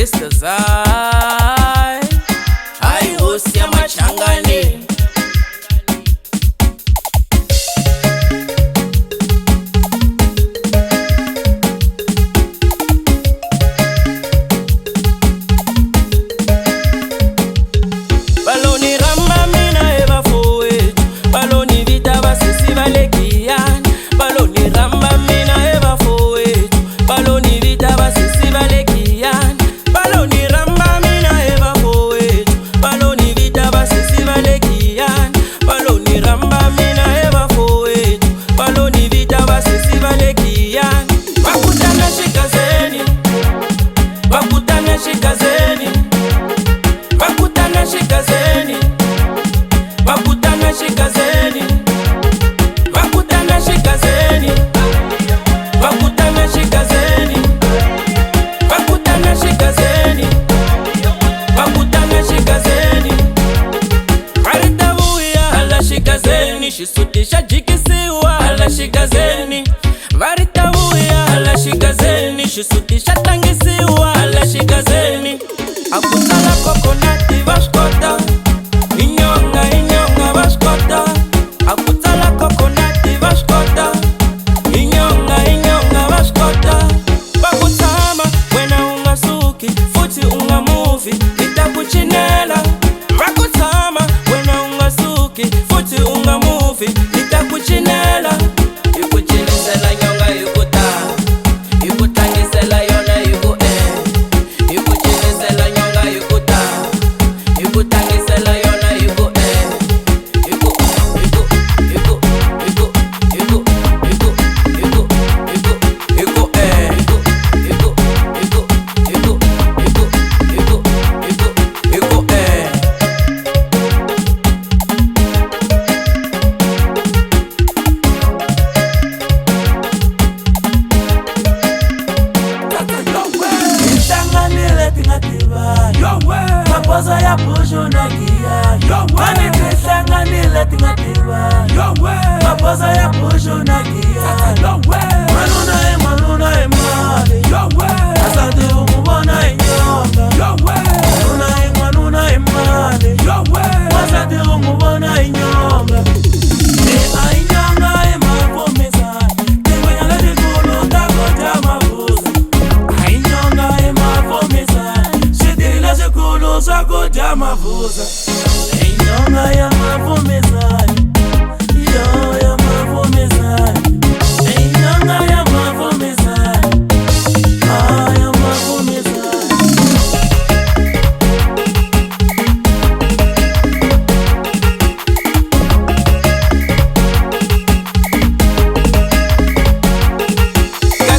Mr. Zai harusi ya machangani. Baloni ramba mina eva foe, baloni vita basisi balekian. Baloni ramba mina eva foe, baloni vita basisi balekian. Baloni ramba mina eva foe, baloni vita basisi balekian. Baloni ramba mina eva foe, baloni vita basisi balekian. Bakutana shikazeni, bakutana shikazeni, bakutana shikazeni, bakutana shikazeni, bakutana shikazeni, bakutana shikazeni, bakutana shikazeni, bakutana shikazeni. Varitavuya ala shikazeni, shisutisha jikisiwa ala shikazeni. Varitavuya ala shikazeni, shisutisha tangisiwa ala shikazeni. Akutala kokonati vashkota, inyonga inyonga vashkota. Akutala kokonati vashkota, inyonga inyonga vashkota. Bakutama wena ungasuki futhi ungamuvi itakuchinela. Bakutama wena ungasuki futhi ungamuvi itakuchinela. Ikuchinisela nyonga ikuta, ikutangisela yona iku ikuchinisela nyonga ikuta, ikutangisela yona iku iku iku iku iku iku iku iku iku iku iku iku iku iku iku iku Ihlanganile tingativani, mapoza ya pusho na gia. Mani tihlanganile tingativani, mapoza ya pusho na gia. Maluna e mali, asante umubona inyonga. Maluna e mali, asante umubona inyonga. Inyonga e mapomezani, tingwenya legulu takoja mabuza. Inyonga e mapomezani, shidila shikulu sakoja mabuza. Inyonga ya mapomezani, iyo ya mapomezani. Inyonga ya mapomezani, ya mapomezani.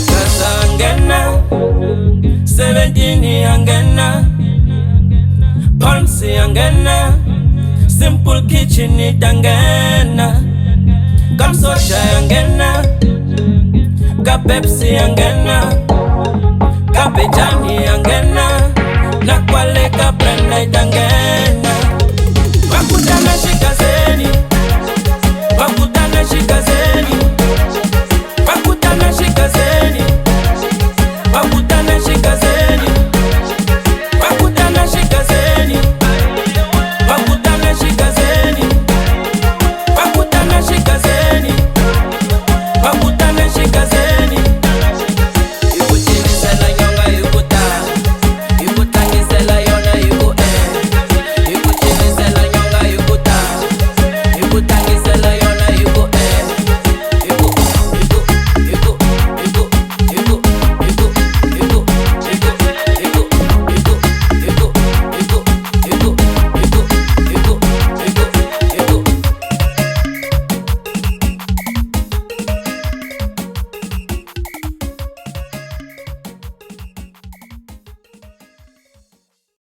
Kakazangena 17 angena, Palmsi angena, Simple Kitchen itangena, Kamsocha angena, Kapepsi angena, Kapejani angena, na Kwale Kaprenda itangena. Bakutana shika